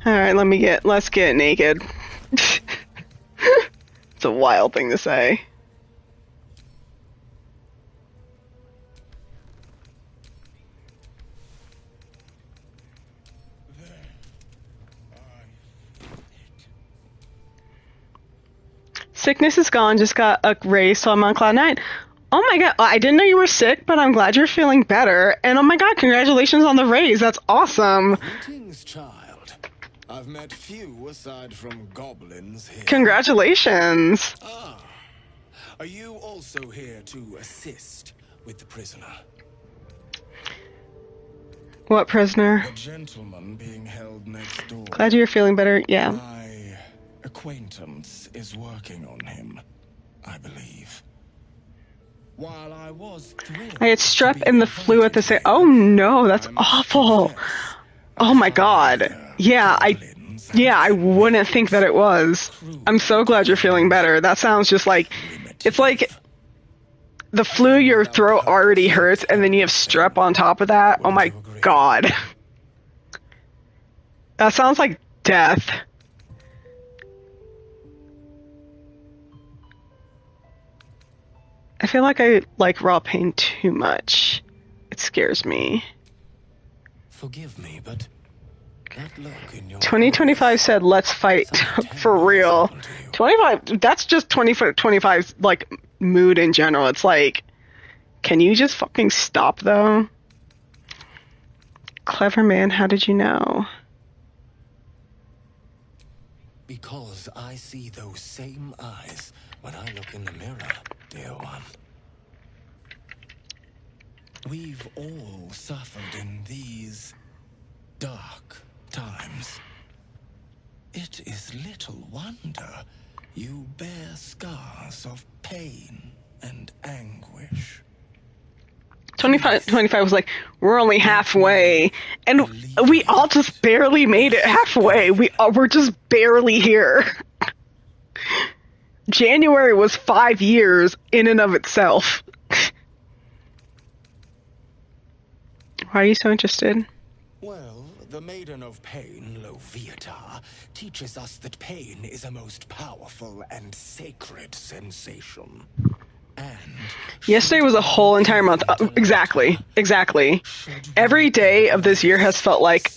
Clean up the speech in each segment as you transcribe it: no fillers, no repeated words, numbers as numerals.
Alright, let's get naked. It's a wild thing to say. Sickness is gone, just got a raise, so I'm on cloud 9. Oh my god, I didn't know you were sick, but I'm glad you're feeling better. And oh my god, congratulations on the raise, that's awesome. Greetings, child. I've met few aside from goblins here. Congratulations. Ah, are you also here to assist with the prisoner? What prisoner? The gentleman being held next door. Glad you're feeling better, yeah. My acquaintance is working on him, I believe. While I was thrilled I had strep and the flu at the same. Oh no, that's awful. Oh my god. Yeah, I wouldn't think that it was. I'm so glad you're feeling better. That sounds just like, it's like the flu, your throat already hurts, and then you have strep on top of that. Oh my god. That sounds like death. I feel like I like raw pain too much. It scares me. Forgive me, but that look in your 2025 said, let's fight for real. 25, that's just 2025's like mood in general. It's like, can you just fucking stop though? Clever man, how did you know? Because I see those same eyes when I look in the mirror, dear one. We've all suffered in these dark times. It is little wonder you bear scars of pain and anguish. 25 was like, we're only halfway, and we all just barely made it halfway. We're just barely here. January was 5 years in and of itself. Why are you so interested? Well, the Maiden of Pain, Loviatar, teaches us that pain is a most powerful and sacred sensation. And yesterday was a whole entire month. Exactly. Every day of this year has felt like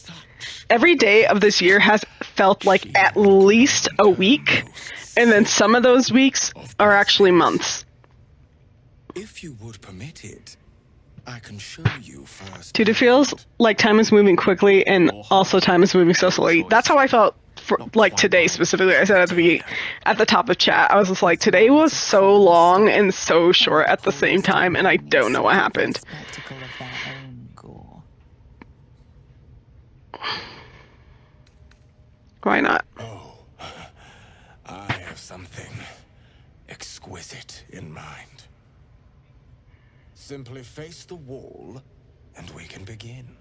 at least a week, and then some of those weeks are actually months. If you would permit it, I can show you first. Dude, it feels like time is moving quickly, and also time is moving so slowly. That's how I felt for, like, today specifically. I said at the top of chat, I was just like, today was so long and so short at the same time, and I don't know what happened. Why not? Oh, I have something exquisite in mind. Simply face the wall, and we can begin.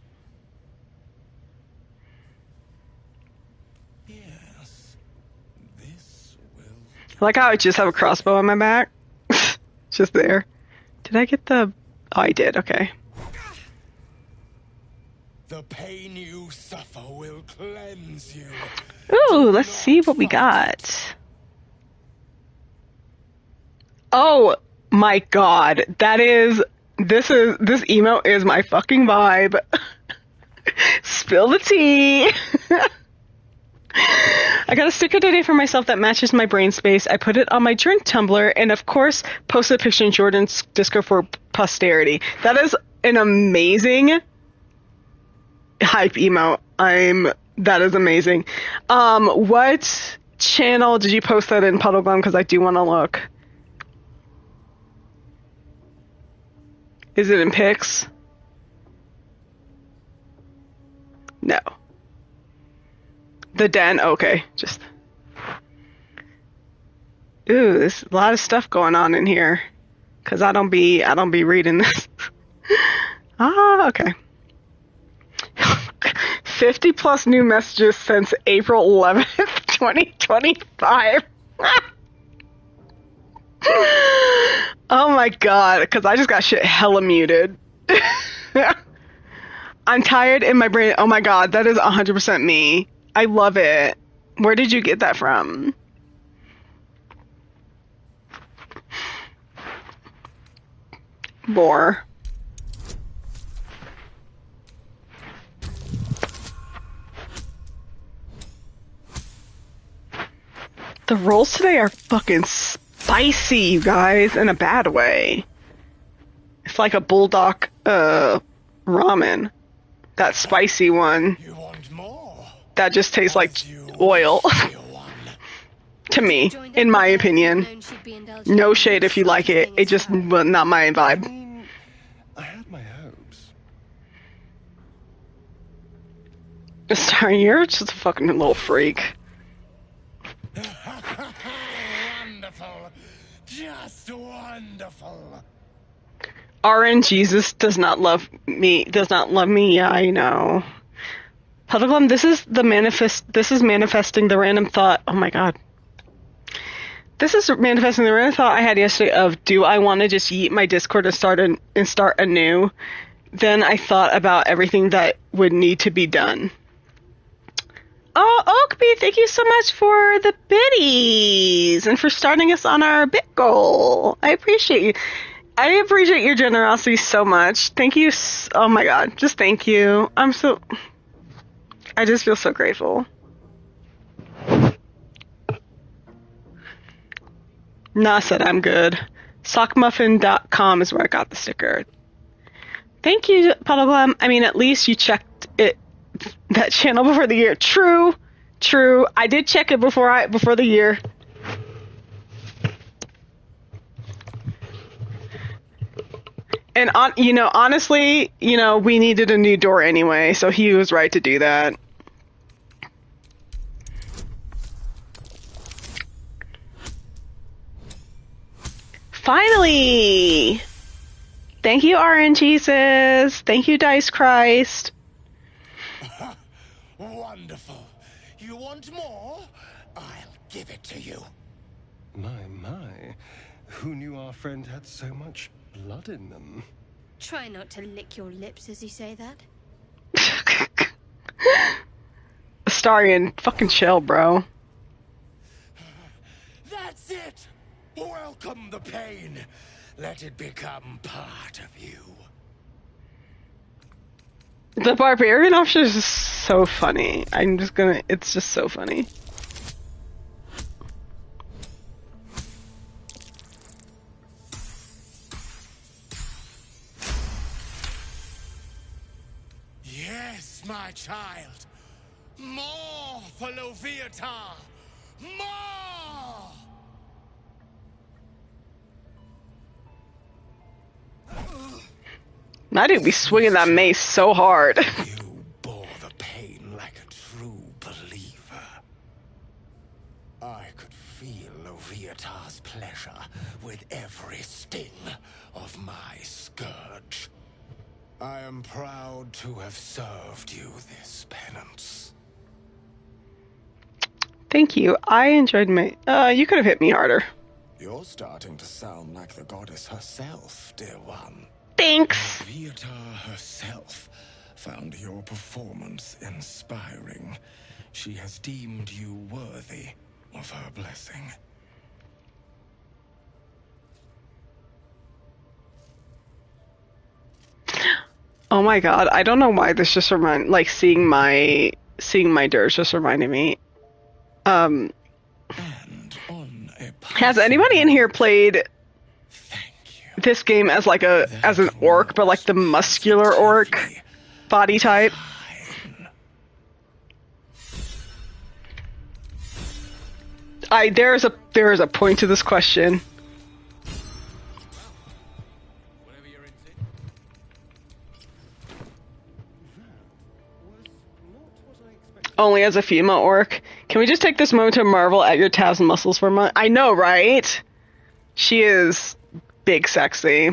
Yes, this will... I like how I just have a crossbow on my back. Just there. Did I get the... Oh, I did, okay. The pain you suffer will cleanse you. Ooh, let's see what we got. Oh my god, this emote is my fucking vibe. Spill the tea. I got a sticker today for myself that matches my brain space. I put it on my drink tumbler, and of course, posted a picture in Jordan's Disco for posterity. That is an amazing hype emote. That is amazing. What channel did you post that in, Puddleglum? Because I do want to look. Is it in pics? No. The den? Okay, just... Ooh, there's a lot of stuff going on in here. Cause I don't be reading this. Ah, okay. 50 plus new messages since April 11th, 2025. Oh my god, because I just got shit hella muted. I'm tired in my brain. Oh my god, that is 100% me. I love it. Where did you get that from? More. The rolls today are fucking spicy, you guys, in a bad way. It's like a bulldog ramen. That spicy one. You want more? That just tastes like oil. To me, in my opinion. No shade if you like it. It just not my vibe. I had my hopes. Sorry, you're just a fucking little freak. Wonderful. Just wonderful. Jesus does not love me. Yeah, I know. Puddleglum, this is manifesting the random thought. Oh my god. This is manifesting the random thought I had yesterday of, do I want to just yeet my Discord and start anew? Then I thought about everything that would need to be done. Oh, Oakby, thank you so much for the biddies and for starting us on our bit goal. I appreciate you. I appreciate your generosity so much. Thank you. Oh my god, just thank you. I just feel so grateful. Nah, said I'm good. Sockmuffin.com is where I got the sticker. Thank you, Puddleglum. I mean, at least you checked that channel before the year. True. I did check it before the year. And honestly, we needed a new door anyway, so he was right to do that. Finally! Thank you, RNGesus. Thank you, Dice Christ. Wonderful. You want more? I'll give it to you. My. Who knew our friend had so much blood in them? Try not to lick your lips as you say that. Astarion, fucking chill, bro. That's it! Welcome the pain. Let it become part of you. The barbarian option is just so funny. It's just so funny. Yes, my child. More for Loviatar. More! I do be swinging that mace so hard. You bore the pain like a true believer. I could feel Loviatar's pleasure with every sting of my scourge. I am proud to have served you this penance. Thank you. I enjoyed my... you could have hit me harder. You're starting to sound like the goddess herself, dear one. Thanks. Loviatar herself found your performance inspiring. She has deemed you worthy of her blessing. Oh my god, I don't know why this just seeing my Durge just reminded me. And on a Has anybody in here played this game as as an orc, but like the muscular orc body type? There is a point to this question. Only as a female orc. Can we just take this moment to marvel at your tabs and muscles for a moment? I know, right? She is big sexy.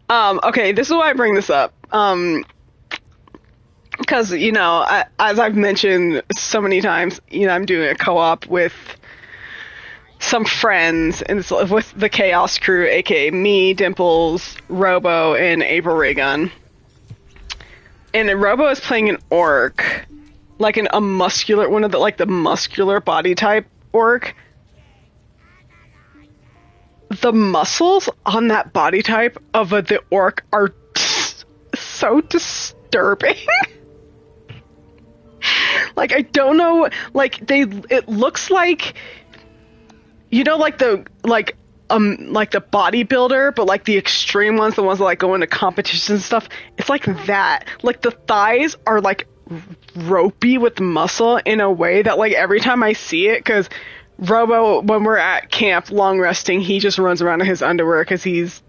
Okay, this is why I bring this up. Because, as I've mentioned so many times, I'm doing a co-op with some friends, and it's with the Chaos crew, aka me, Dimples, Robo, and April Raygun. And Robo is playing an orc, like a muscular, one of the, like, the muscular body type orc. The muscles on that body type of the orc are so disturbing. Like, I don't know, like, it looks like, you know, like the bodybuilder, but like the extreme ones, the ones that like go into competitions and stuff. It's like that. Like, the thighs are like ropey with muscle in a way that, like, every time I see it, because Robo, when we're at camp long resting, he just runs around in his underwear because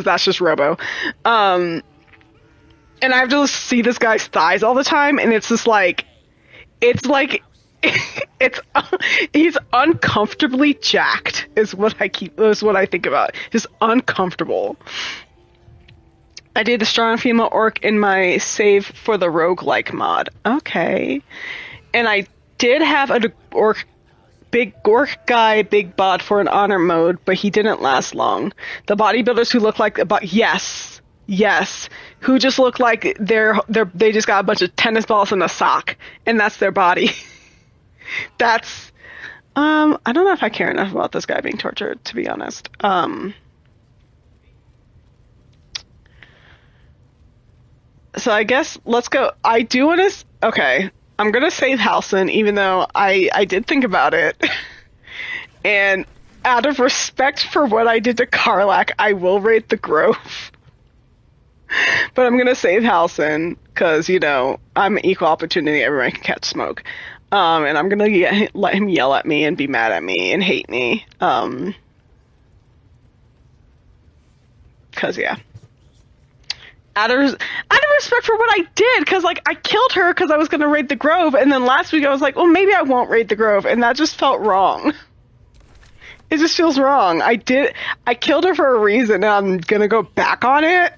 that's just Robo. And I have to see this guy's thighs all the time, and it's just like, it's like, he's uncomfortably jacked is what I think about. Just uncomfortable. I did the strong female orc in my save for the roguelike mod. Okay. And I did have an big orc guy, big bod for an honor mode, but he didn't last long. The bodybuilders who look like yes, who just look like they just got a bunch of tennis balls and a sock, and that's their body. That's I don't know if I care enough about this guy being tortured, to be honest. So I guess let's go. I do want to. Okay, I'm gonna save Halson, even though I did think about it, and out of respect for what I did to Karlach, I will raid the Grove. But I'm gonna save Halson because, you know, I'm an equal opportunity. Everyone can catch smoke, and I'm gonna let him yell at me and be mad at me and hate me. Because yeah. Out of respect for what I did, because, like, I killed her because I was going to raid the Grove, and then last week I was like, well, maybe I won't raid the Grove, and that just felt wrong. It just feels wrong. I killed her for a reason, and I'm going to go back on it.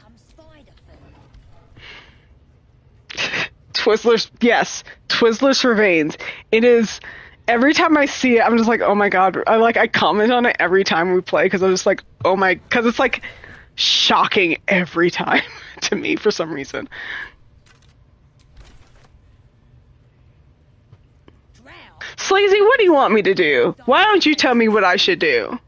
Twizzlers, yes, Twizzlers for veins. It is, every time I see it, I'm just like, oh my god. I comment on it every time we play, because I'm just like, oh my, because it's like shocking every time to me for some reason. Sleazy, what do you want me to do? Why don't you tell me what I should do?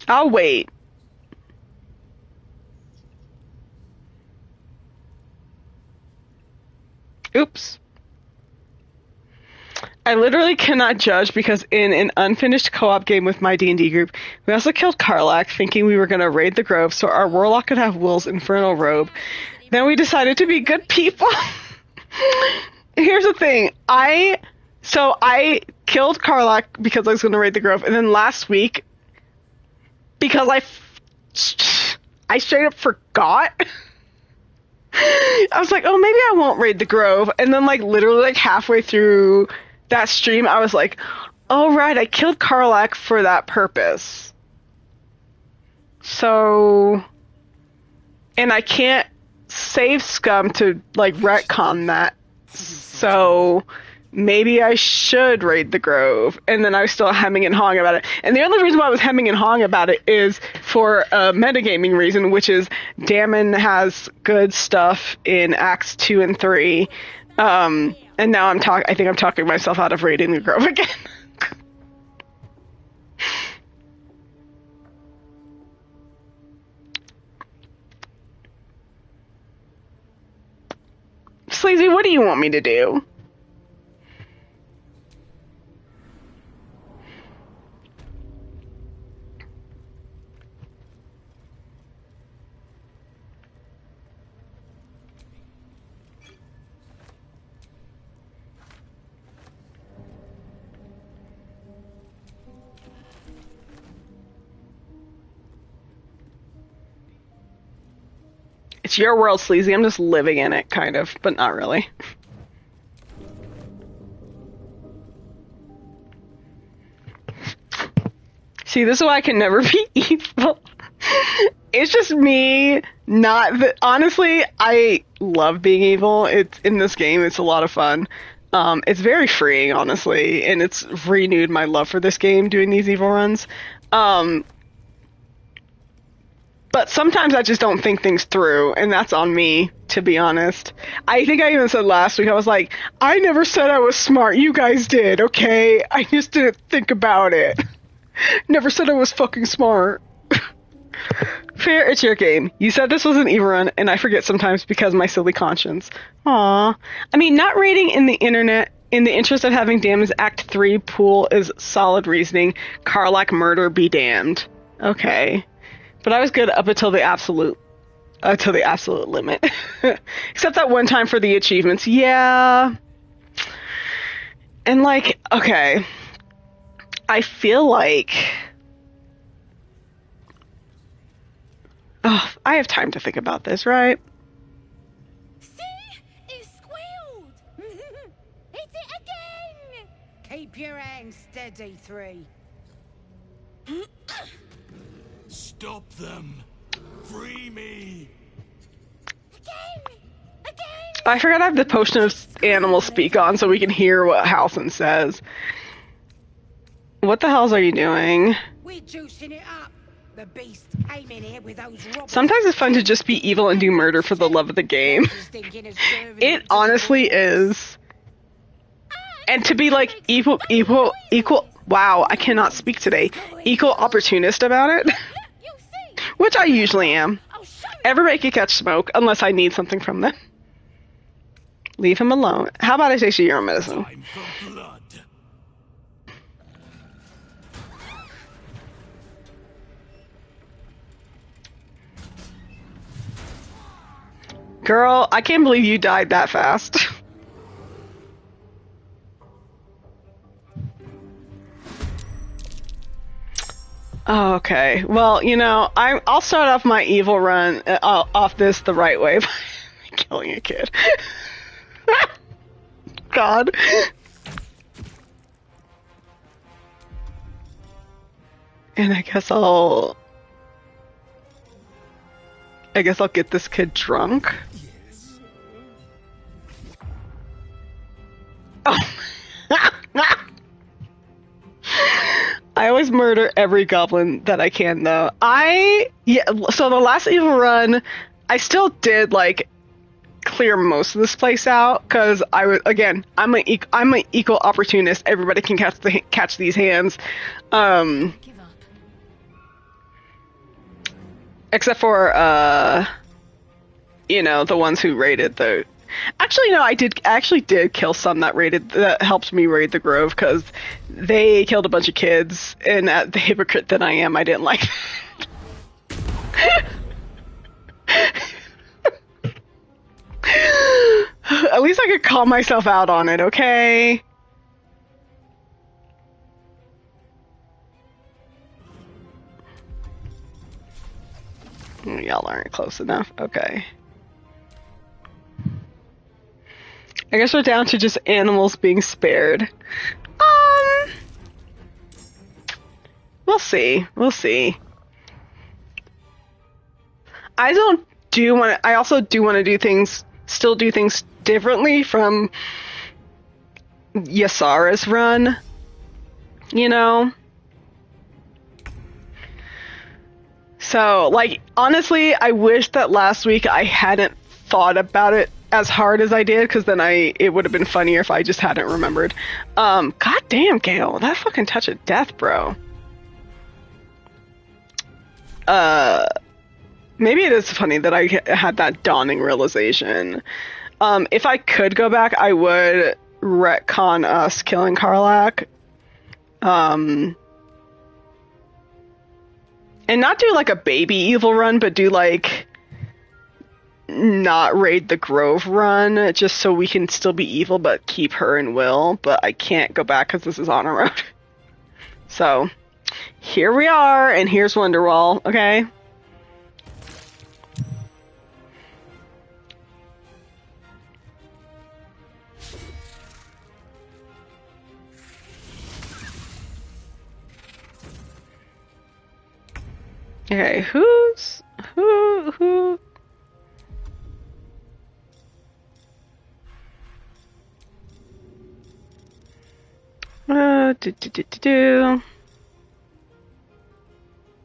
I'll wait. Oops. I literally cannot judge because in an unfinished co-op game with my D&D group, we also killed Karlach thinking we were going to raid the Grove so our warlock could have Will's infernal robe. Then we decided to be good people. Here's the thing. I killed Karlach because I was going to raid the Grove, and then last week, because I straight up forgot, I was like, oh, maybe I won't raid the Grove. And then, like, literally, like, halfway through that stream, I was like, oh, right, I killed Karlach for that purpose. So, and I can't save Scum to, like, retcon that. So maybe I should raid the Grove. And then I was still hemming and hawing about it. And the only reason why I was hemming and hawing about it is for a metagaming reason, which is Damon has good stuff in Acts 2 and 3. And now I think I'm talking myself out of raiding the Grove again. Sleazy, what do you want me to do? It's your world, Sleazy. I'm just living in it, kind of, but not really. See, this is why I can never be evil. It's just me honestly, I love being evil. It's in this game. It's a lot of fun. It's very freeing, honestly, and it's renewed my love for this game doing these evil runs. But sometimes I just don't think things through, and that's on me, to be honest. I think I even said last week, I was like, I never said I was smart. You guys did, okay? I just didn't think about it. Never said I was fucking smart. Fair, it's your game. You said this was an evil run, and I forget sometimes because of my silly conscience. Aww. I mean, not rating in the internet in the interest of having Damned's Act 3 pool is solid reasoning. Karlach murder be damned. Okay. But I was good up until the absolute limit. Except that one time for the achievements. Yeah. And like, okay. I feel like... Oh, I have time to think about this, right? See? It squealed! Hit it again! Keep your hands steady, 3. Stop them! Free me! Again! Again! I forgot I have the potion of animal speak on so we can hear what Halson says. What the hells are you doing? We're juicing it up. The beast came in here with those robbers. Sometimes it's fun to just be evil and do murder for the love of the game. It honestly is. And to be like equal, wow, I cannot speak today. Equal opportunist about it. Which I usually am. Everybody can catch smoke, unless I need something from them. Leave him alone. How about I take you your own medicine? Time for blood. Girl, I can't believe you died that fast. Oh, okay. Well, you know, I'll start off my evil run off this the right way by killing a kid. God. And I guess I'll get this kid drunk. Yes. Oh. I always murder every goblin that I can, though. So the last evil run, I still did like clear most of this place out because I'm an equal opportunist. Everybody can catch these hands, except for the ones who raided the. Actually, no, I actually did kill some that helped me raid the Grove because they killed a bunch of kids, and the hypocrite that I am, I didn't like that. At least I could call myself out on it, okay? Y'all aren't close enough. Okay. I guess we're down to just animals being spared. We'll see. We'll see. I also do want to still do things differently from Ysara's run. You know? So, like, honestly, I wish that last week I hadn't thought about it as hard as I did, because then it would have been funnier if I just hadn't remembered. God damn, Gale, that fucking touch of death, bro. Maybe it is funny that I had that dawning realization. If I could go back, I would retcon us killing Karlach. And not do like a baby evil run, but do like not raid the Grove run, just so we can still be evil but keep her and Will. But I can't go back because this is Honor Road. So here we are, and here's Wonderwall. Okay. Okay, who?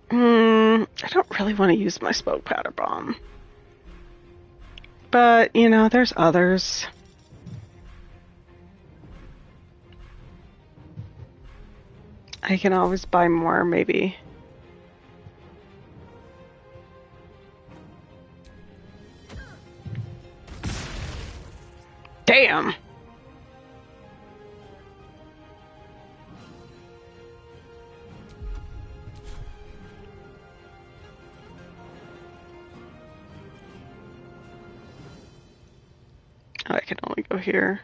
I don't really want to use my smoke powder bomb. But, you know, there's others. I can always buy more, maybe. Damn! I can only go here.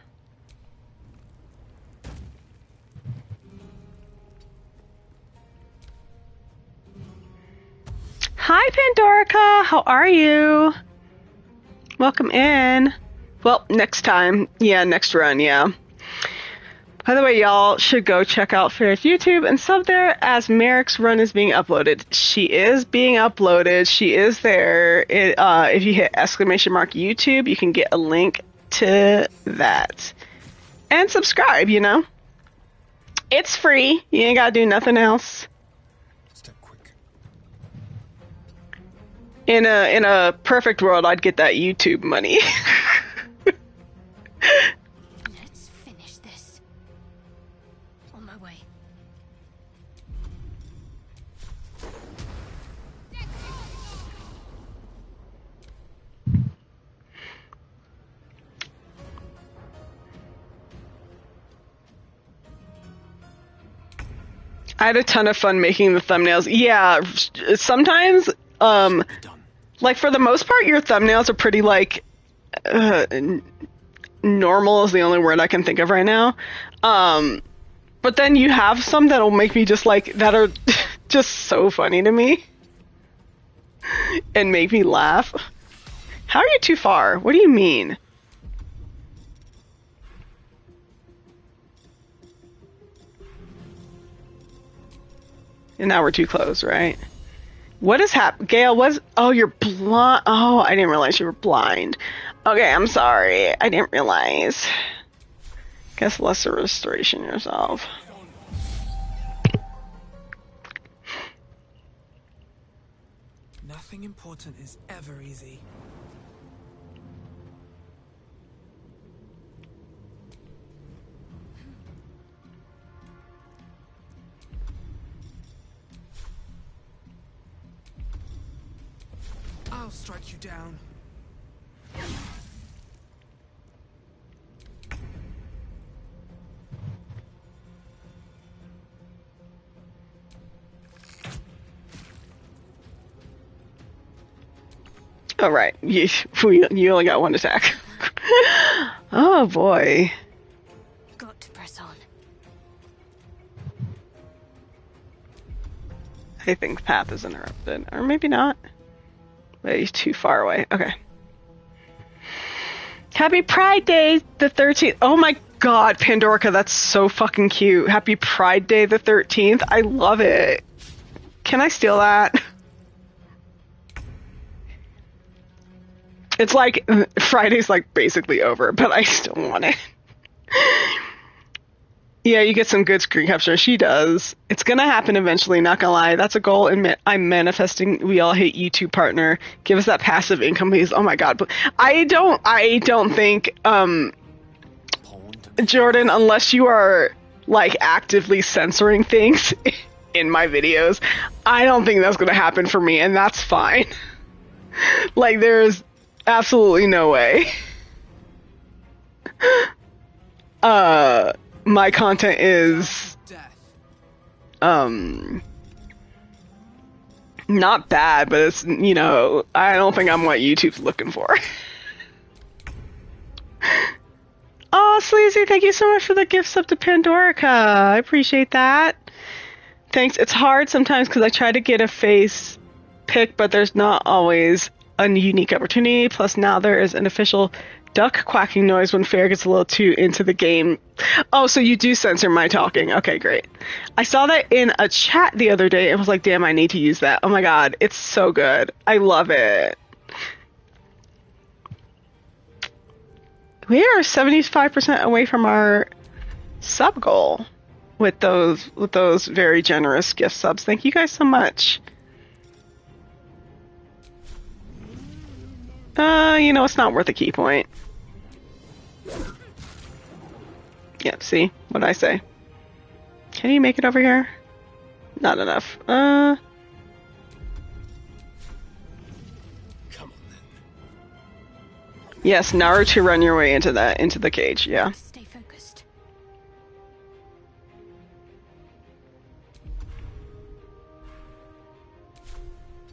Hi, Pandorica! How are you? Welcome in. Well, next time. Yeah, next run, yeah. By the way, y'all should go check out Fair's YouTube and sub there as Merikh's run is being uploaded. She is being uploaded. She is there. If you hit !YouTube, you can get a link to that. And subscribe, you know. It's free. You ain't gotta do nothing else. Step quick. In a perfect world, I'd get that YouTube money. Let's finish this. On my way. I had a ton of fun making the thumbnails. Yeah, sometimes, like for the most part, your thumbnails are pretty like, normal is the only word I can think of right now. But then you have some that'll make me just like, that are just so funny to me. And make me laugh. How are you too far? What do you mean? And now we're too close, right? What is Gale, oh, you're blind. Oh, I didn't realize you were blind. Okay, I'm sorry. I didn't realize. Guess lesser restoration yourself. Nothing important is ever easy. I'll strike you down. Oh, right. You only got one attack. Oh, boy. Got to press on. I think the path is interrupted. Or maybe not. But he's too far away. Okay. Happy Pride Day, the 13th. Oh my god, Pandorica, that's so fucking cute. Happy Pride Day, the 13th. I love it. Can I steal that? It's like, Friday's like basically over, but I still want it. Yeah, you get some good screen capture. She does. It's gonna happen eventually, not gonna lie. That's a goal, and I'm manifesting. We all hate YouTube partner. Give us that passive income, please. Oh my god. I don't think, Jordan, unless you are, like, actively censoring things in my videos, I don't think that's gonna happen for me, and that's fine. Like, there's absolutely no way. My content is, not bad, but it's, you know, I don't think I'm what YouTube's looking for. Oh, Sleazy, thank you so much for the gifts up to Pandorica. I appreciate that. Thanks. It's hard sometimes because I try to get a face pick, but there's not always a unique opportunity. Plus, now there is an official duck quacking noise when Fair gets a little too into the game. Oh, so you do censor my talking. Okay, great. I saw that in a chat the other day and was like, damn, I need to use that. Oh my god, it's so good. I love it. We are 75% away from our sub goal. with those very generous gift subs. Thank you guys so much. It's not worth a key point. Yeah, see? What'd I say? Can you make it over here? Not enough. Come on, then. Yes, Naruto, run your way into the cage, yeah. Stay focused.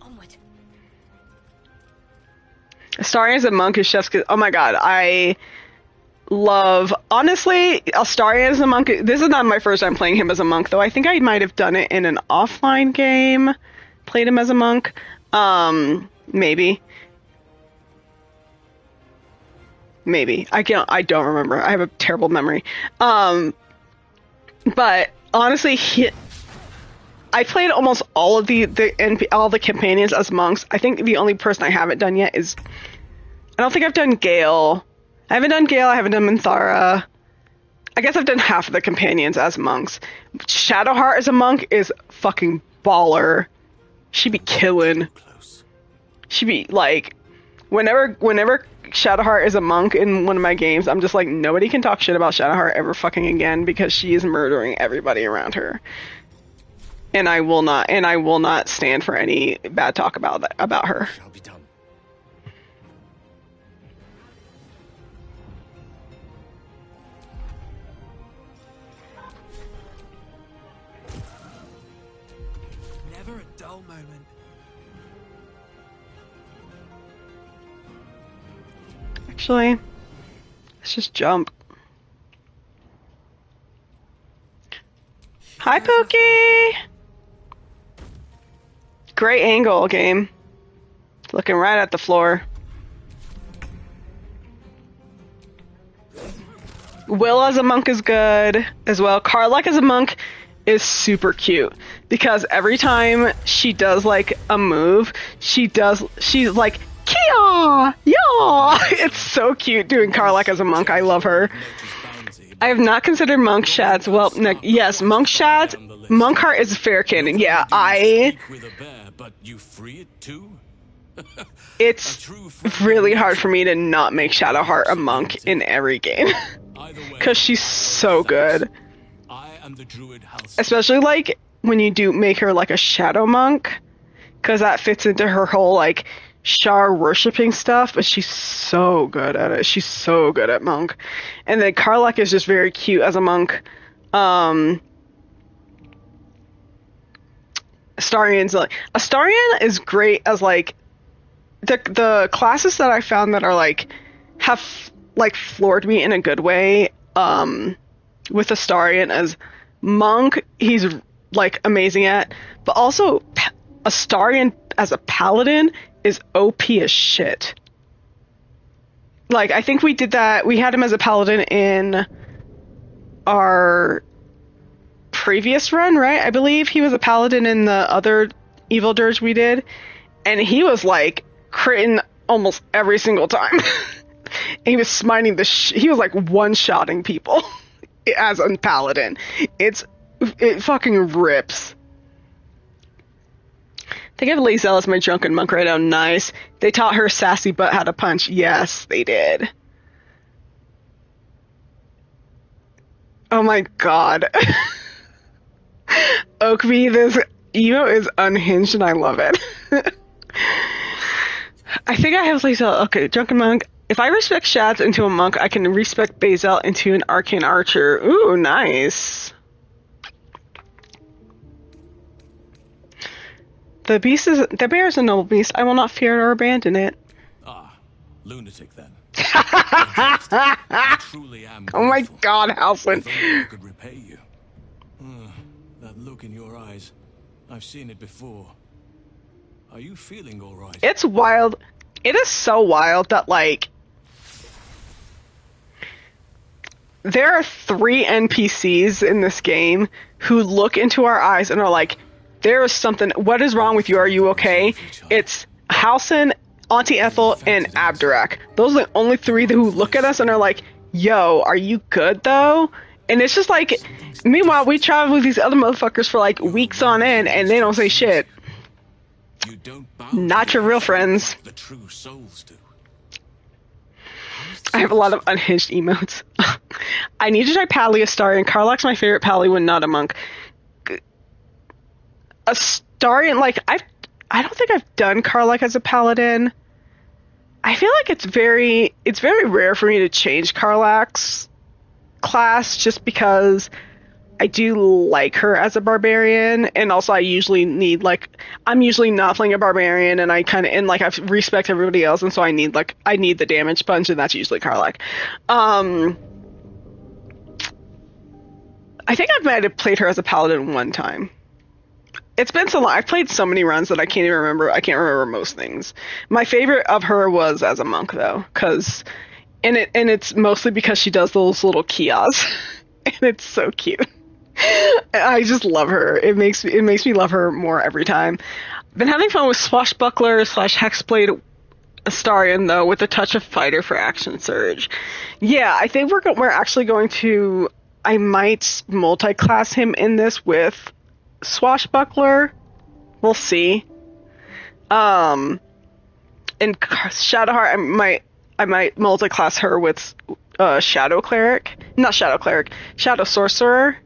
Onward. Astarion as a monk is chef's kiss. Oh my god, I love... Honestly, Astarion as a monk... This is not my first time playing him as a monk, though. I think I might have done it in an offline game. Played him as a monk. Maybe. Maybe. I don't remember. I have a terrible memory. But honestly, I played almost all of all the companions as monks. I think the only person I haven't done yet is... I don't think I've done Gale. I haven't done Gale, I haven't done Minthara. I guess I've done half of the companions as monks. Shadowheart as a monk is fucking baller. She be killing. She be like... Whenever Shadowheart is a monk in one of my games, I'm just like, nobody can talk shit about Shadowheart ever fucking again because she is murdering everybody around her. And I will not stand for any bad talk about her. Shall be done. Never a dull moment. Actually, let's just jump. Hi, Pookie! Great angle, game. Looking right at the floor. Will as a monk is good as well. Karlach as a monk is super cute because every time she does like a move, she's like, Kia! Yeah! It's so cute doing Karlach as a monk. I love her. I have not considered monk shads. Well, yes, monk shads. Monk heart is fair canon. Yeah, it's really hard for me to not make Shadowheart a monk in every game. Because she's so good. Especially, like, when you do make her, like, a shadow monk. Because that fits into her whole, like, Shar worshipping stuff. But she's so good at it. She's so good at monk. And then Karlach is just very cute as a monk. Astarion is great as, like, the classes that I found that are, like, have, like, floored me in a good way, with Astarion as monk, he's, like, amazing at, but also Astarion as a paladin is OP as shit. Like, I think we did that, we had him as a paladin in our previous run, right? I believe he was a paladin in the other Evil Dirge we did, and he was, like, critting almost every single time. He was smiting he was like one-shotting people as a paladin. It fucking rips. They give Lae'zel as my drunken monk right now. Nice. They taught her sassy butt how to punch. Yes, they did. Oh my god. Oakby, this Evo is unhinged and I love it. I think I have Lae'zel. Okay, drunken monk. If I respect Shads into a monk, I can respect Bazel into an arcane archer. Ooh, nice. The bear is a noble beast. I will not fear or abandon it. Ah, lunatic then. Truly am oh my god, Halfwin. I could repay you. That look in your eyes. I've seen it before. Are you feeling all right? It's wild. It is so wild that, like, there are 3 NPCs in this game who look into our eyes and are like, there is something, what is wrong with you? Are you okay? It's Halsin, Auntie Ethel, and Abdurak. Those are the only 3 who look at us and are like, yo, are you good though? And it's just like, meanwhile, we travel with these other motherfuckers for like weeks on end, and they don't say shit. You don't bow Not to your the real effort friends. The true souls do. I have a lot of unhinged emotes. I need to try Pally Astarion. Karlach's my favorite Pally when not a monk. Astarion, like, I don't think I've done Karlach as a paladin. I feel like it's very rare for me to change Karlach's class just because I do like her as a barbarian, and also I'm usually not playing a barbarian, and I respect everybody else, and so I need the damage punch, and that's usually Karlach. I think I might have played her as a paladin one time. It's been so long. I've played so many runs that I can't even remember. I can't remember most things. My favorite of her was as a monk, though, and it's mostly because she does those little kiosks, and it's so cute. I just love her. It makes me love her more every time. Been having fun with Swashbuckler / Hexblade Astarion, though, with a touch of Fighter for Action Surge. Yeah, I think we're actually going to. I might multi-class him in this with Swashbuckler. We'll see. And Shadowheart, I might multi-class her with Shadow Cleric. Not Shadow Cleric. Shadow Sorcerer.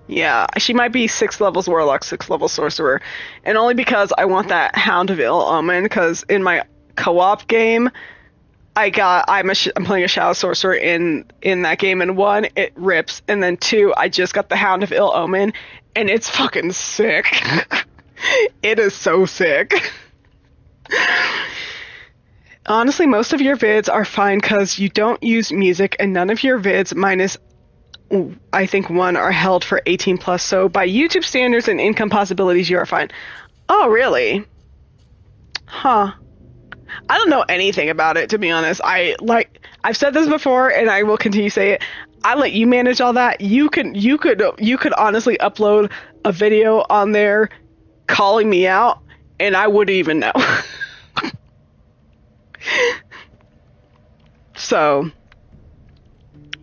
Yeah, she might be 6 levels Warlock, 6 levels Sorcerer. And only because I want that Hound of Ill Omen, because in my co-op game, I'm playing a Shadow Sorcerer in that game, and 1, it rips, and then 2, I just got the Hound of Ill Omen, and it's fucking sick. It is so sick. Honestly, most of your vids are fine because you don't use music, and none of your vids, minus I think 1, are held for 18 plus. So by YouTube standards and income possibilities, you are fine. Oh, really? Huh. I don't know anything about it, to be honest. I've said this before, and I will continue to say it. I let you manage all that. You could honestly upload a video on there calling me out, and I wouldn't even know. So,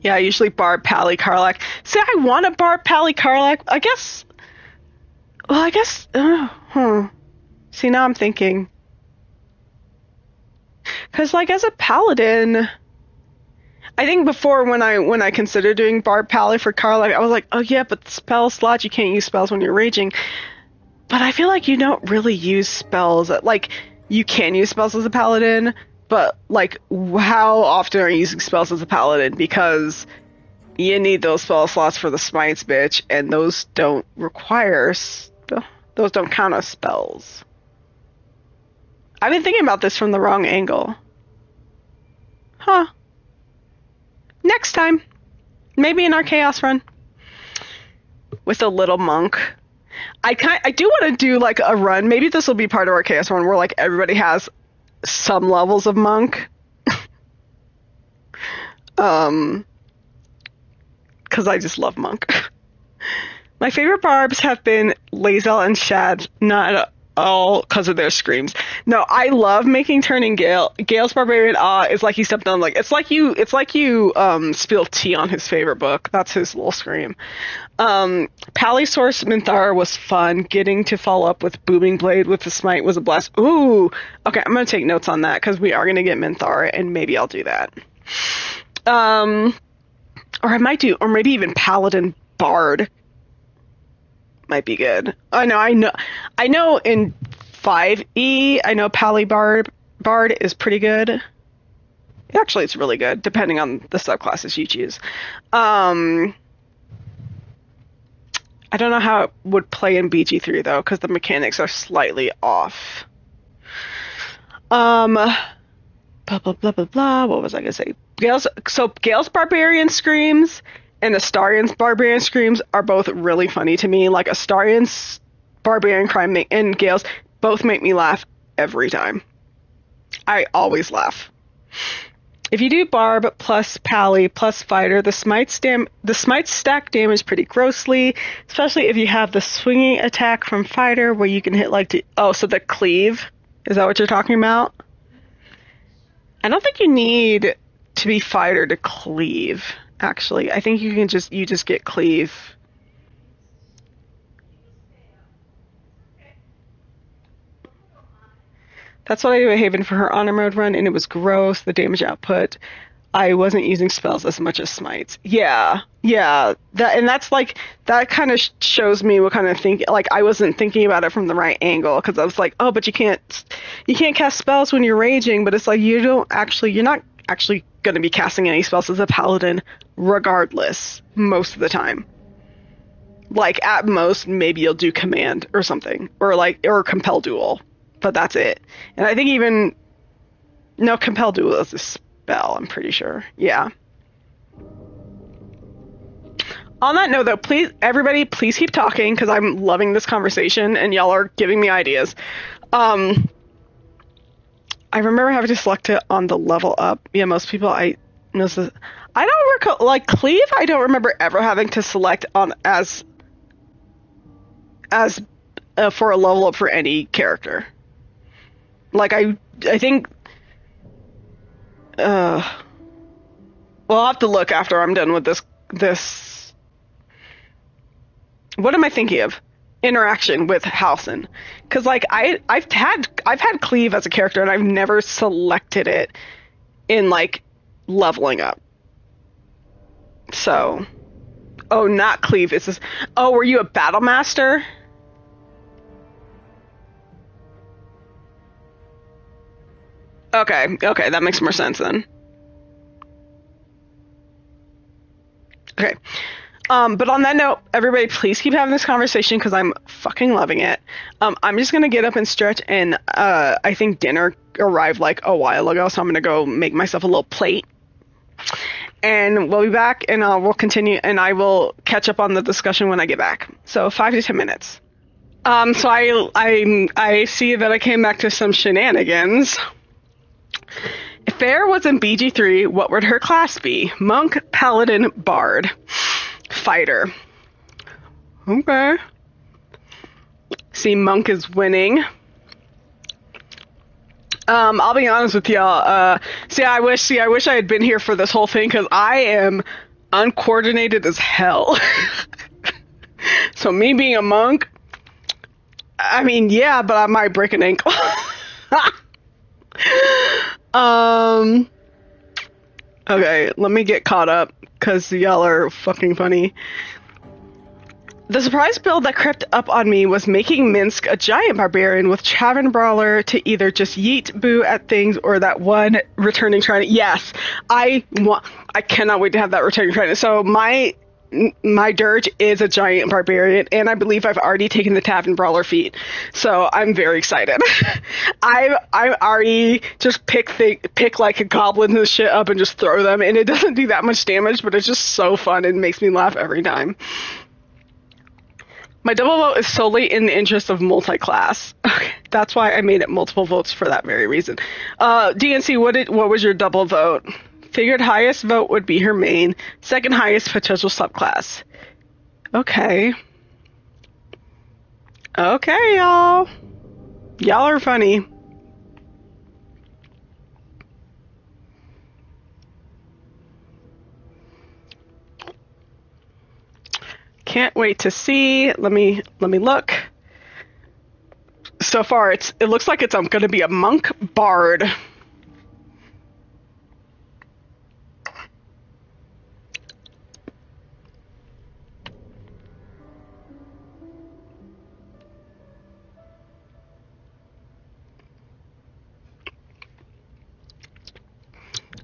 yeah, usually Barb, Pally, Karlach. See, I want a Barb, Pally, Karlach. I guess. See, now I'm thinking. Because, as a paladin, I think before when I considered doing Barb, Pally for Karlach, I was like, oh yeah, but spell slots, you can't use spells when you're raging. But I feel like you don't really use spells. You can use spells as a paladin, but, how often are you using spells as a paladin? Because you need those spell slots for the smites, bitch, and those don't count as spells. I've been thinking about this from the wrong angle. Huh. Next time. Maybe in our Chaos run. With a little monk. I do want to do, a run. Maybe this will be part of our Chaos run where, everybody has some levels of monk. Because I just love monk. My favorite barbs have been Lae'zel and Shad, not all because of their screams. No, I love making turning Gale. Gale's barbarian is like he stepped on, it's like you spilled tea on his favorite book. That's his little scream. Pally Source Minthara was fun. Getting to follow up with Booming Blade with the smite was a blast. Ooh, okay, I'm gonna take notes on that because we are gonna get Minthara, and maybe I'll do that. Or I might do, or maybe even Paladin Bard might be good. I know in 5e, I know Pally Bard is pretty good. Actually, it's really good, depending on the subclasses you choose. I don't know how it would play in BG3, though, because the mechanics are slightly off. Blah, blah, blah, blah, blah. What was I going to say? Gale's Barbarian Screams and Astarion's Barbarian Screams are both really funny to me. Astarion's Barbarian Crime and Gale's both make me laugh every time. I always laugh. If you do Barb plus Pally plus Fighter, the smites stack damage pretty grossly, especially if you have the swinging attack from Fighter where you can hit so the cleave. Is that what you're talking about? I don't think you need to be fighter to cleave, actually. I think you just get cleave. That's what I do at Haven for her honor mode run, and it was gross, the damage output. I wasn't using spells as much as smites. Yeah. That's like, that kind of shows me what kind of like, I wasn't thinking about it from the right angle, because I was like, oh, but you can't cast spells when you're raging, but it's like, you're not actually going to be casting any spells as a paladin, regardless, most of the time. Like, at most, maybe you'll do command or something, or compel duel, but that's it. And I think no, compel duel is a spell, I'm pretty sure. Yeah. On that note, though, everybody, please keep talking, because I'm loving this conversation, and y'all are giving me ideas. I remember having to select it on the level up. Yeah, most people, I don't recall, like, cleave, I don't remember ever having to select on as for a level up for any character. Like, I think, well, I'll have to look after I'm done with this. What am I thinking of? Interaction with Halsin. Because, like, I've had cleave as a character, and I've never selected it in, like, leveling up. So, oh, not cleave. It's this. Oh, were you a battle master? Okay, that makes more sense then. Okay. But on that note, everybody, please keep having this conversation, because I'm fucking loving it. I'm just gonna get up and stretch, and I think dinner arrived like a while ago, so I'm gonna go make myself a little plate. And we'll be back, and we'll continue, and I will catch up on the discussion when I get back. So 5 to 10 minutes. So I see that I came back to some shenanigans. If Fair was in BG3, what would her class be? Monk, Paladin, Bard. Fighter. Okay. See, Monk is winning. I'll be honest with y'all. I wish I had been here for this whole thing, because I am uncoordinated as hell. So me being a monk, I mean, yeah, but I might break an ankle. Okay, let me get caught up, because y'all are fucking funny. The surprise build that crept up on me was making Minsk a giant barbarian with Tavern Brawler to either just yeet boo at things, or that one returning trident. Yes, I cannot wait to have that returning trident. So my Durge is a giant barbarian, and I believe I've already taken the Tavern Brawler feat, so I'm very excited. I already just pick like a goblin and shit up and just throw them, and it doesn't do that much damage, but it's just so fun and makes me laugh every time. My double vote is solely in the interest of multi-class. Okay, that's why I made it multiple votes for that very reason. DNC, what was your double vote? Figured highest vote would be her main, second highest potential subclass. Okay. Okay, y'all. Y'all are funny. Can't wait to see. Let me look. So far, it looks like I'm going to be a monk bard.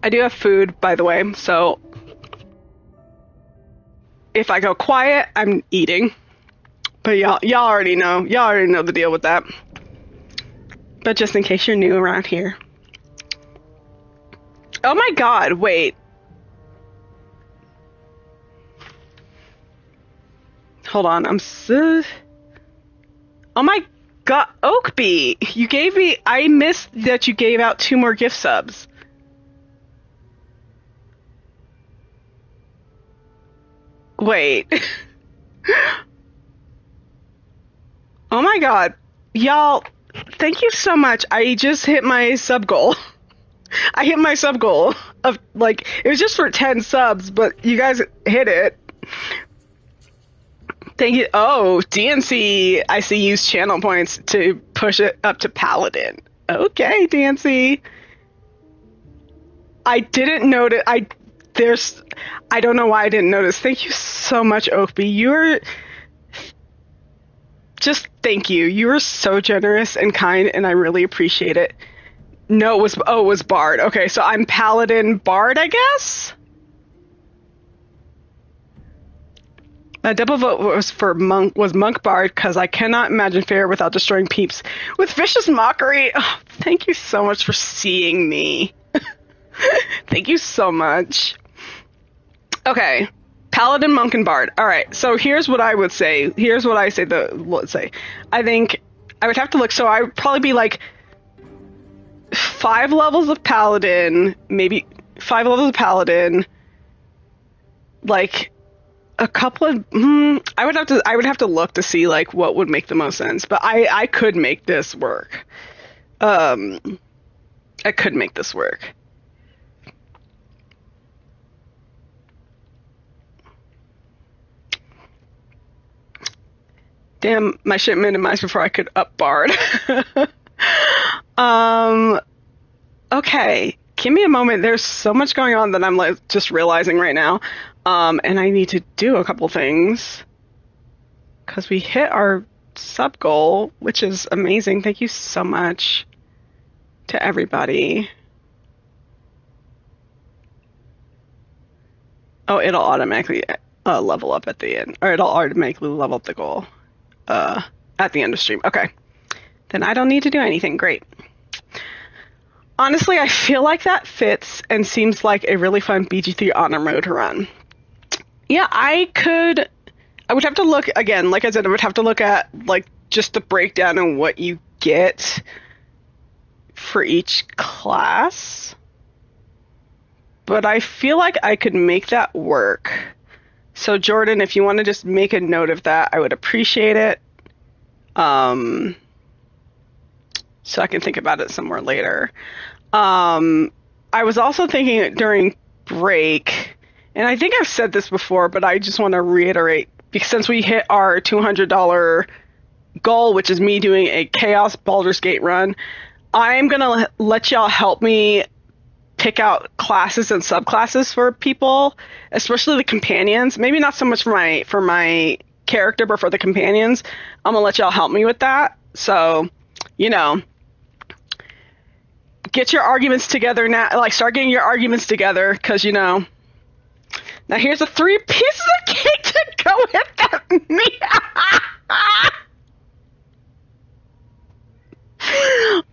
I do have food, by the way, so if I go quiet, I'm eating. But y'all already know. Y'all already know the deal with that. But just in case you're new around here. Oh my god, wait. Hold on, oh my god, Oakbee! I missed that you gave out 2 more gift subs. Wait. Oh my god. Y'all, thank you so much. I just hit my sub goal. I hit my sub goal of like it was just for 10 subs, but you guys hit it. Thank you. Oh, DNC, I see use channel points to push it up to Paladin. Okay, DNC. I didn't notice. I don't know why I didn't notice. Thank you so much, Oakby. Thank you. You were so generous and kind, and I really appreciate it. No, it was Bard. Okay, so I'm Paladin Bard, I guess? My double vote was Monk Bard, because I cannot imagine fair without destroying peeps with vicious mockery. Oh, thank you so much for seeing me. Thank you so much. Okay. Paladin, Monk, and Bard. Alright, so here's what I would say. Here's what I say. I think I would have to look, so I would probably be like 5 levels of Paladin, maybe 5 levels of Paladin, like a couple of I would have to look to see like what would make the most sense, but I could make this work. I could make this work. Damn, my shit minimized before I could up Bard. Okay. Give me a moment. There's so much going on that I'm like just realizing right now. And I need to do a couple things. Because we hit our sub goal, which is amazing. Thank you so much to everybody. Oh, it'll automatically level up at the end. Or it'll automatically level up the goal. At the end of stream. Okay. Then I don't need to do anything. Great. Honestly, I feel like that fits and seems like a really fun BG3 honor mode to run. Yeah, I would have to look, again, like I said, I would have to look at like just the breakdown and what you get for each class. But I feel like I could make that work. So Jordan, if you want to just make a note of that, I would appreciate it. So I can think about it somewhere later. I was also thinking during break, and I think I've said this before, but I just want to reiterate, because since we hit our $200 goal, which is me doing a Chaos Baldur's Gate run, I'm going to let y'all help me pick out classes and subclasses for people, especially the companions. Maybe not so much for my character, but for the companions. I'm gonna let y'all help me with that. So, get your arguments together now. Like, start getting your arguments together, because now here's the 3 pieces of cake to go with that.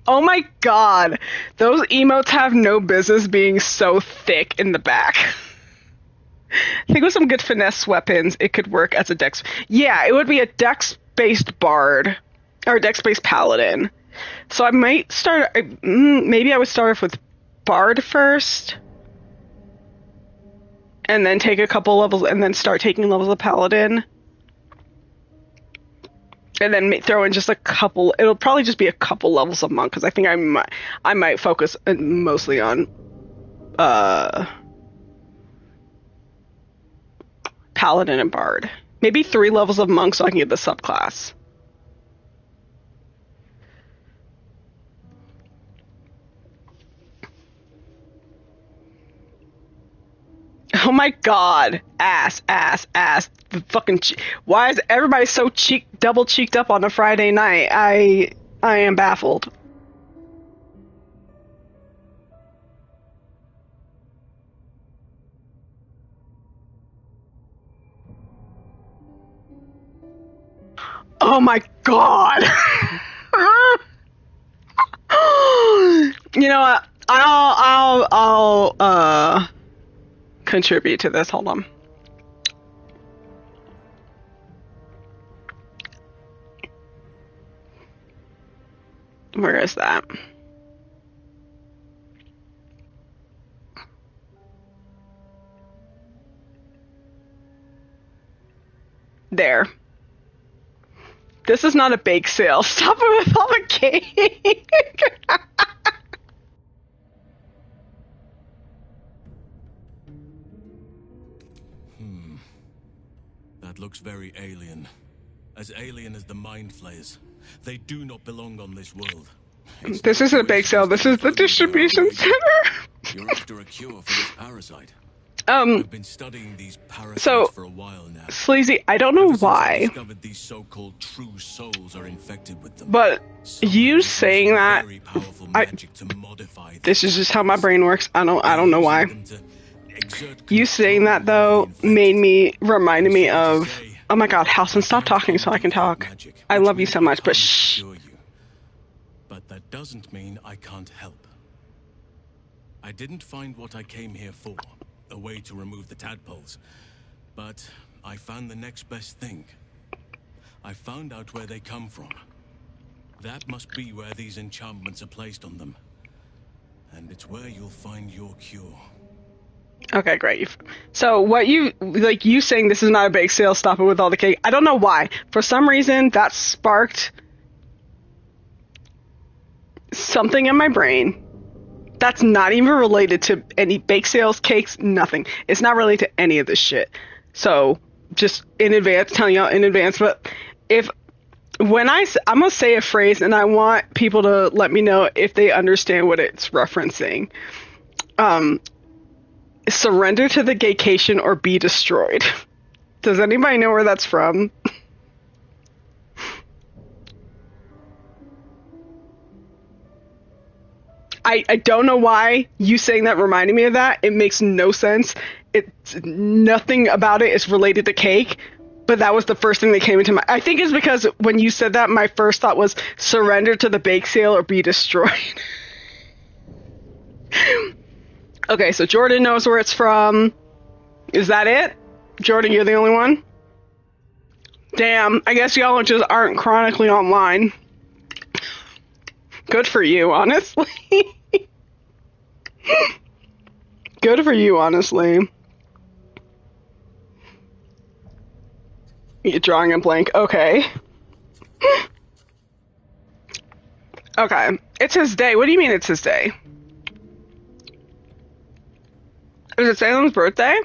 Oh my god, those emotes have no business being so thick in the back. I think with some good finesse weapons, it could work as a dex. Yeah, it would be a dex-based bard, or a dex-based paladin. So I might start, maybe I would start off with bard first, and then take a couple levels, and then start taking levels of paladin. And then throw in just a couple. It'll probably just be a couple levels of monk, because I think I might focus mostly on paladin and bard. Maybe 3 levels of monk so I can get the subclass. Oh my god. Ass. The fucking why is everybody so double cheeked up on a Friday night? I am baffled. Oh my god. You know what? I'll contribute to this. Hold on. Where is that? There. This is not a bake sale. Stop it with all the cake. That looks very alien. As alien as the Mind Flayers. They do not belong on this world. This isn't a bake sale. This is the distribution center. You're after a cure for this parasite. I've been studying these parasites for a while now. Sleazy, I don't know why. I discovered these so-called true souls are infected with them. But you saying that, this is just how my brain works. I don't know why. You saying that though reminded me of, oh my god, Halson, stop talking so I can talk. I love you so much, but shh. But that doesn't mean I can't help. I didn't find what I came here for, a way to remove the tadpoles, but I found the next best thing. I found out where they come from. That must be where these enchantments are placed on them. And it's where you'll find your cure. Okay, great. So what you saying this is not a bake sale, stop it with all the cake. I don't know why. For some reason, that sparked something in my brain that's not even related to any bake sales, cakes, nothing. It's not related to any of this shit. So just in advance, telling y'all in advance, but I'm gonna say a phrase and I want people to let me know if they understand what it's referencing. Surrender to the gaycation or be destroyed. Does anybody know where that's from? I don't know why you saying that reminded me of that. It makes no sense. It's nothing about it is related to cake, but that was the first thing that came into my... I think it's because when you said that, my first thought was surrender to the bake sale or be destroyed. Okay, so Jordan knows where it's from. Is that it? Jordan, you're the only one? Damn, I guess y'all just aren't chronically online. Good for you, honestly. Good for you, honestly. You're drawing a blank. Okay. Okay. It's his day. What do you mean it's his day? Is it Salem's birthday?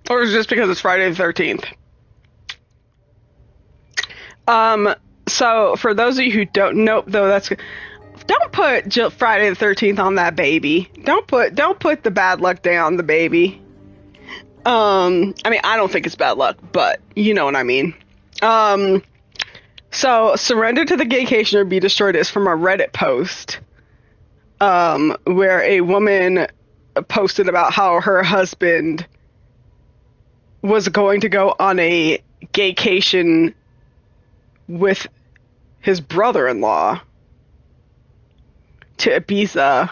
Or is it just because it's Friday the 13th? So for those of you who don't know, though, don't put Friday the 13th on that baby. Don't put the bad luck day on the baby. I mean, I don't think it's bad luck, but you know what I mean. So surrender to the gaycation or be destroyed is from a Reddit post. Where a woman posted about how her husband was going to go on a gaycation with his brother-in-law to Ibiza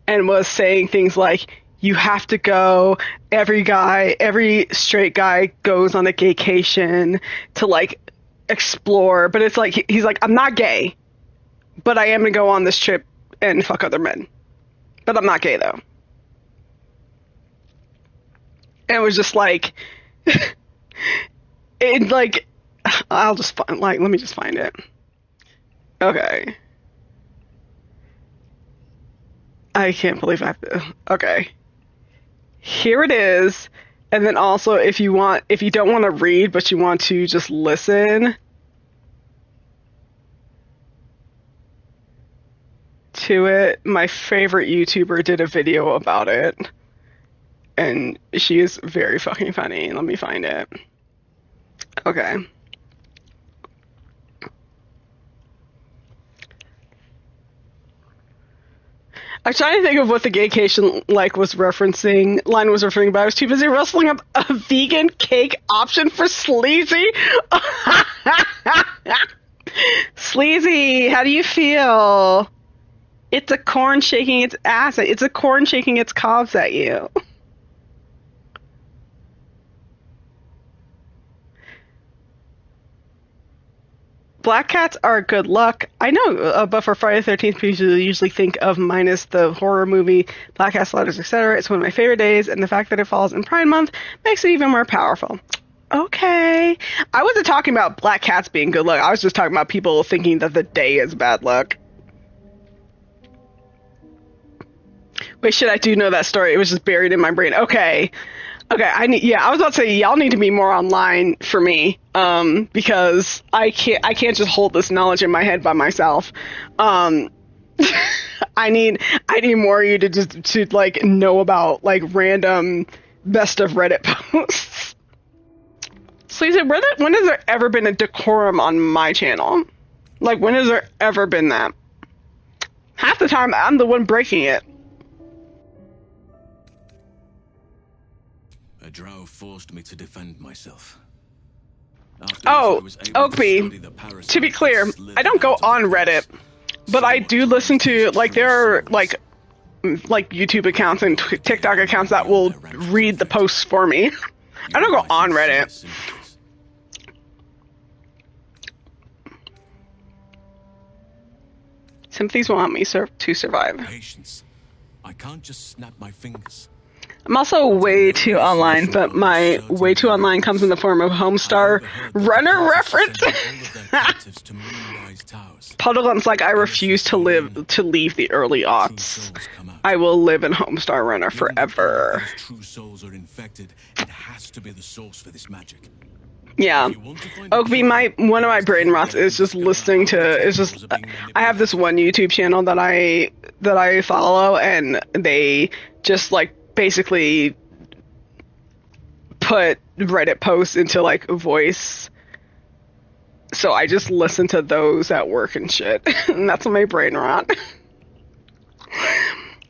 and was saying things like, you have to go, every straight guy goes on a gaycation to like explore, but it's like, he's like, I'm not gay, but I am gonna go on this trip and fuck other men. But I'm not gay, though. And it was just like... it, like... I'll just find... Like, let me just find it. Okay. I can't believe I have to... Okay. Here it is. And then also, if you don't want to read, but you want to just listen... to it, my favorite YouTuber did a video about it, and she is very fucking funny. Let me find it. Okay. I was trying to think of what the gaycation was referencing. Line was referring, but I was too busy wrestling up a vegan cake option for Sleazy. Sleazy, how do you feel? It's a corn shaking its ass. It's a corn shaking its calves at you. Black cats are good luck. I know, but for Friday the 13th, people usually think of minus the horror movie, Black Cat Slaughters, etc. It's one of my favorite days, and the fact that it falls in Pride Month makes it even more powerful. Okay. I wasn't talking about black cats being good luck. I was just talking about people thinking that the day is bad luck. Wait, shit, I do know that story. It was just buried in my brain. Okay. Okay, I was about to say y'all need to be more online for me, because I can't just hold this knowledge in my head by myself. I need more of you to like know about like random best of Reddit posts. So you said, when has there ever been a decorum on my channel? Like, when has there ever been that? Half the time I'm the one breaking it. A drow forced me to defend myself. Oh, Oakby, to be clear, I don't go on Reddit, but I do listen to, like, there are, like YouTube accounts and TikTok accounts that will read the posts for me. I don't go on Reddit. Sympathies will help me to survive. Patience. I can't just snap my fingers. I'm also way too online, but my way too online comes in the form of Homestar Runner reference. Puddlegun's like, I refuse to leave the early aughts. I will live in Homestar Runner forever. True souls are infected. It has to be the source for this magic. Yeah, Oakby, one of my brain rots is just listening to, I have this one YouTube channel that I follow, and they just like basically put Reddit posts into like voice, so I just listen to those at work and shit, and that's my brain rot.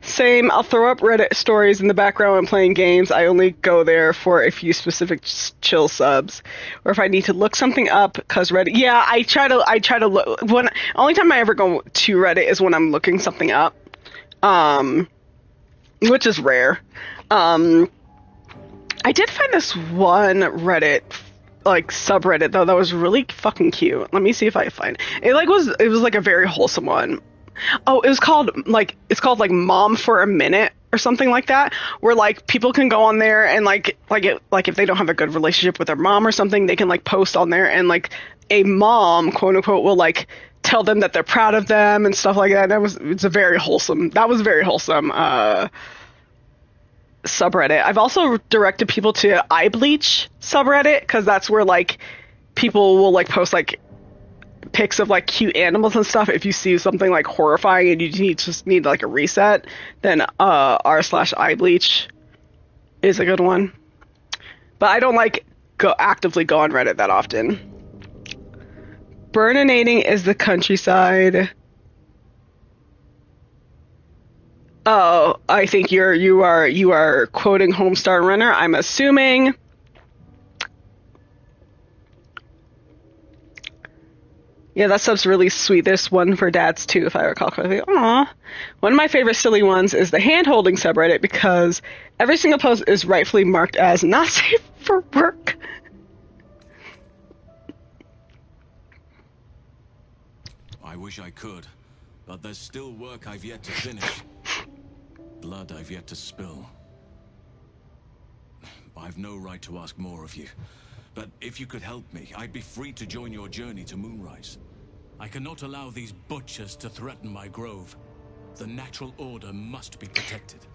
Same, I'll throw up Reddit stories in the background when playing games. I only go there for a few specific chill subs, or if I need to look something up, cause Reddit. Yeah, I try to look. Only time I ever go to Reddit is when I'm looking something up, which is rare. I did find this one Reddit, like subreddit though, that was really fucking cute. Let me see if I find it. It was like a very wholesome one. Oh, it's called like Mom for a Minute or something like that, where like people can go on there and like if they don't have a good relationship with their mom or something, they can like post on there, and like a mom, quote unquote, will like tell them that they're proud of them and stuff like that. That was very wholesome subreddit. I've also directed people to eye bleach subreddit, because that's where like people will like post like pics of like cute animals and stuff. If you see something like horrifying and you just need like a reset, then r/eye bleach is a good one. But I don't like actively go on Reddit that often. Burninating is the countryside. Oh, I think you are quoting Homestar Runner, I'm assuming. Yeah, that sub's really sweet. There's one for dads too, if I recall correctly. Aww. One of my favorite silly ones is the hand-holding subreddit, because every single post is rightfully marked as not safe for work. I wish I could, but there's still work I've yet to finish. Blood I've yet to spill. I've no right to ask more of you. But if you could help me, I'd be free to join your journey to Moonrise. I cannot allow these butchers to threaten my grove. The natural order must be protected.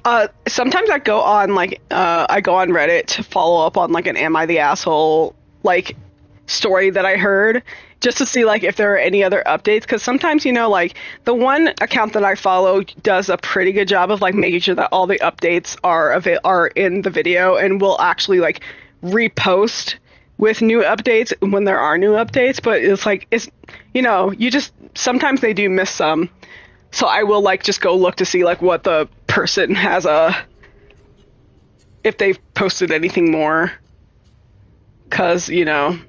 Sometimes I go on Reddit to follow up on like an Am I the Asshole like story that I heard, just to see like if there are any other updates, because sometimes, you know, like the one account that I follow does a pretty good job of like making sure that all the updates are in the video, and will actually like repost with new updates when there are new updates. But it's you know, you just sometimes they do miss some, so I will like just go look to see like what the person has if they've posted anything more, because you know,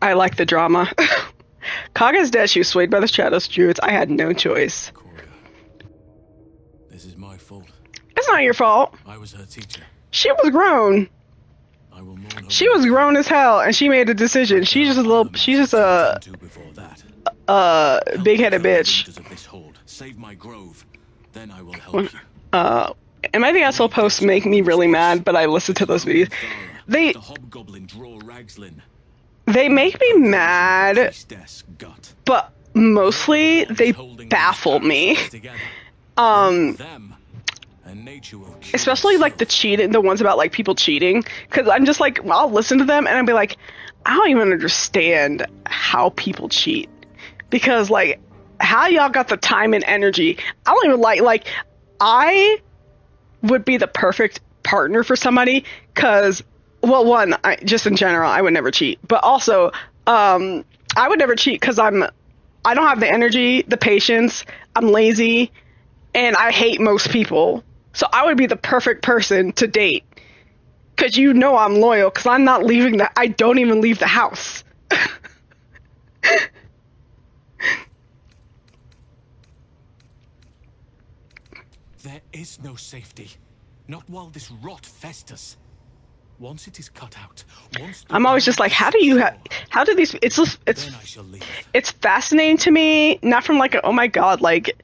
I like the drama. Kaga's dead. She was swayed by the shadows, druids. I had no choice. This is my fault. It's not your fault. I was her teacher. She was grown. She was grown as hell, and she made a decision. She's just a big-headed bitch. Save my grove, then I will help you. Am I the Asshole posts make me really mad, but I listen to those videos. They make me mad, but mostly they baffle me. Them. And nature will kill especially like the itself. cheating, the ones about like people cheating, because I'm just like, I'll listen to them and I'll be like, I don't even understand how people cheat, because like how y'all got the time and energy. I don't even like I would be the perfect partner for somebody, because well, one, just in general I would never cheat, but also I would never cheat because I don't have the energy, the patience, I'm lazy, and I hate most people. So I would be the perfect person to date, because you know I'm loyal, because I'm not leaving I don't even leave the house. There is no safety. Not while this rot festers. Once it is cut out, once the I'm always just like, how do you how do these, it's just, then I shall leave. it's fascinating to me, not from like oh my god, like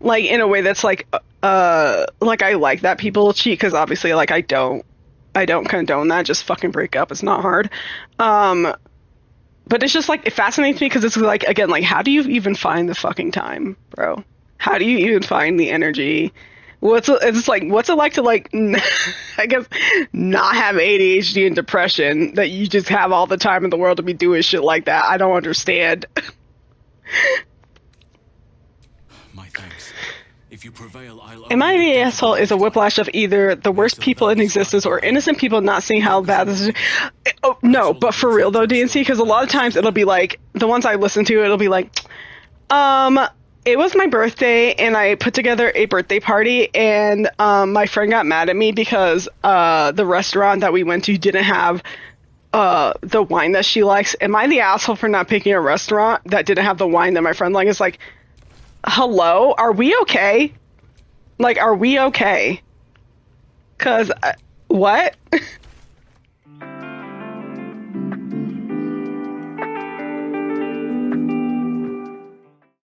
in a way that's like I like that people cheat, because obviously like I don't condone that. Just fucking break up, it's not hard. But it's just like, it fascinates me because it's like, again, like how do you even find the fucking time, bro? How do you even find the energy? It's like, what's it like to like I guess not have ADHD and depression, that you just have all the time in the world to be doing shit like that? I don't understand. My thanks. If you prevail, I'll Am I only the be asshole is a whiplash of either the worst people in existence or innocent people not seeing how bad this is. Oh, no, but for real though, DNC, because a lot of times it'll be like, the ones I listen to, it'll be like, it was my birthday and I put together a birthday party, and my friend got mad at me because the restaurant that we went to didn't have the wine that she likes. Am I the asshole for not picking a restaurant that didn't have the wine that my friend likes? It's like, hello, are we okay? Like, are we okay? Cause what?